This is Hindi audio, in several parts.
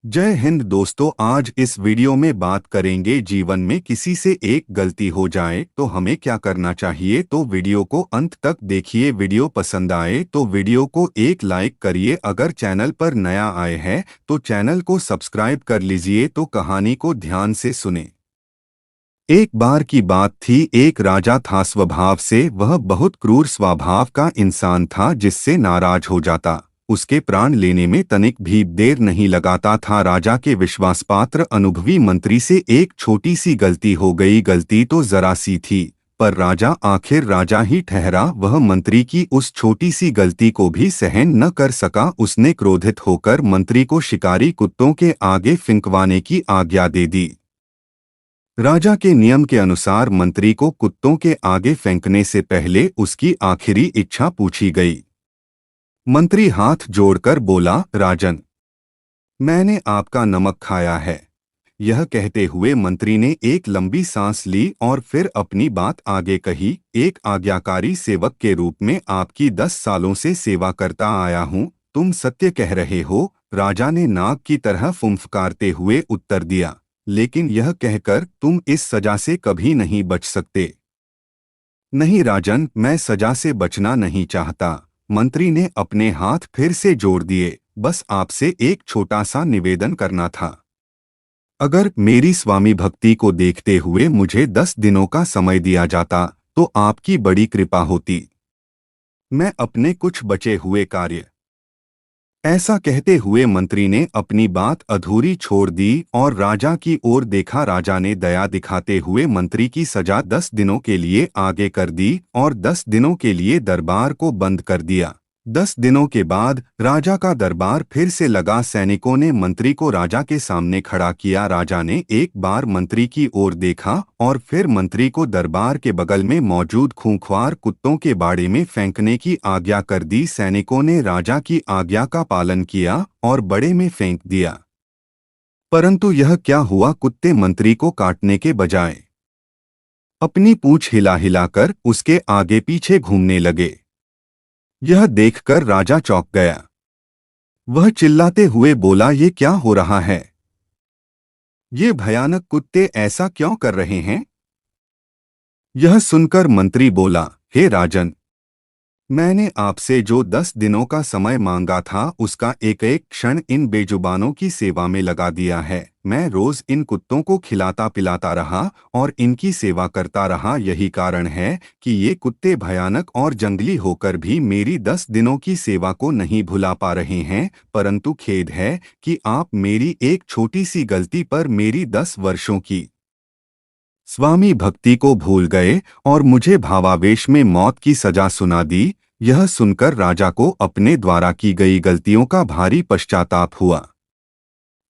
जय हिंद दोस्तों। आज इस वीडियो में बात करेंगे जीवन में किसी से एक गलती हो जाए तो हमें क्या करना चाहिए। तो वीडियो को अंत तक देखिए। वीडियो पसंद आए तो वीडियो को एक लाइक करिए। अगर चैनल पर नया आए हैं तो चैनल को सब्सक्राइब कर लीजिए। तो कहानी को ध्यान से सुने। एक बार की बात थी। एक राजा था। स्वभाव से वह बहुत क्रूर स्वभाव का इंसान था, जिससे नाराज हो जाता उसके प्राण लेने में तनिक भी देर नहीं लगाता था। राजा के विश्वासपात्र अनुभवी मंत्री से एक छोटी सी गलती हो गई। गलती तो जरा सी थी, पर राजा आखिर राजा ही ठहरा। वह मंत्री की उस छोटी सी गलती को भी सहन न कर सका। उसने क्रोधित होकर मंत्री को शिकारी कुत्तों के आगे फिंकवाने की आज्ञा दे दी। राजा के नियम के अनुसार मंत्री को कुत्तों के आगे फेंकने से पहले उसकी आखिरी इच्छा पूछी गई। मंत्री हाथ जोड़कर बोला, राजन, मैंने आपका नमक खाया है। यह कहते हुए मंत्री ने एक लंबी सांस ली और फिर अपनी बात आगे कही। एक आज्ञाकारी सेवक के रूप में आपकी 10 सालों से सेवा करता आया हूँ। तुम सत्य कह रहे हो। राजा ने नाग की तरह फुंफकारते हुए उत्तर दिया। लेकिन यह कहकर तुम इस सजा से कभी नहीं बच सकते। नहीं राजन, मैं सजा से बचना नहीं चाहता। मंत्री ने अपने हाथ फिर से जोड़ दिए। बस आपसे एक छोटा सा निवेदन करना था। अगर मेरी स्वामी भक्ति को देखते हुए मुझे 10 दिनों का समय दिया जाता तो आपकी बड़ी कृपा होती। मैं अपने कुछ बचे हुए कार्य। ऐसा कहते हुए मंत्री ने अपनी बात अधूरी छोड़ दी और राजा की ओर देखा। राजा ने दया दिखाते हुए मंत्री की सजा 10 दिनों के लिए आगे कर दी और 10 दिनों के लिए दरबार को बंद कर दिया। 10 दिनों के बाद राजा का दरबार फिर से लगा। सैनिकों ने मंत्री को राजा के सामने खड़ा किया। राजा ने एक बार मंत्री की ओर देखा और फिर मंत्री को दरबार के बगल में मौजूद खूंखार कुत्तों के बाड़े में फेंकने की आज्ञा कर दी। सैनिकों ने राजा की आज्ञा का पालन किया और बड़े में फेंक दिया। परंतु यह क्या हुआ, कुत्ते मंत्री को काटने के बजाय अपनी पूंछ हिला हिलाकर उसके आगे पीछे घूमने लगे। यह देखकर राजा चौंक गया। वह चिल्लाते हुए बोला, ये क्या हो रहा है? ये भयानक कुत्ते ऐसा क्यों कर रहे हैं? यह सुनकर मंत्री बोला, हे राजन, मैंने आपसे जो 10 दिनों का समय मांगा था उसका एक एक क्षण इन बेजुबानों की सेवा में लगा दिया है। मैं रोज इन कुत्तों को खिलाता पिलाता रहा और इनकी सेवा करता रहा। यही कारण है कि ये कुत्ते भयानक और जंगली होकर भी मेरी 10 दिनों की सेवा को नहीं भुला पा रहे हैं। परंतु खेद है कि आप मेरी एक छोटी सी गलती पर मेरी 10 वर्षों की स्वामी भक्ति को भूल गए और मुझे भावावेश में मौत की सजा सुना दी। यह सुनकर राजा को अपने द्वारा की गई गलतियों का भारी पश्चाताप हुआ।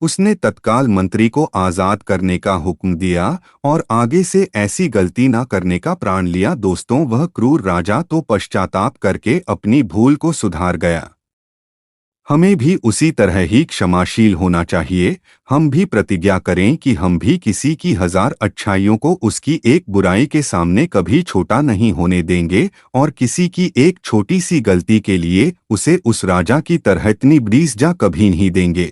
उसने तत्काल मंत्री को आजाद करने का हुक्म दिया और आगे से ऐसी गलती न करने का प्रण लिया। दोस्तों, वह क्रूर राजा तो पश्चाताप करके अपनी भूल को सुधार गया। हमें भी उसी तरह ही क्षमाशील होना चाहिए। हम भी प्रतिज्ञा करें कि हम भी किसी की 1000 अच्छाइयों को उसकी एक बुराई के सामने कभी छोटा नहीं होने देंगे और किसी की एक छोटी सी गलती के लिए उसे उस राजा की तरह इतनी बड़ी सजा कभी नहीं देंगे।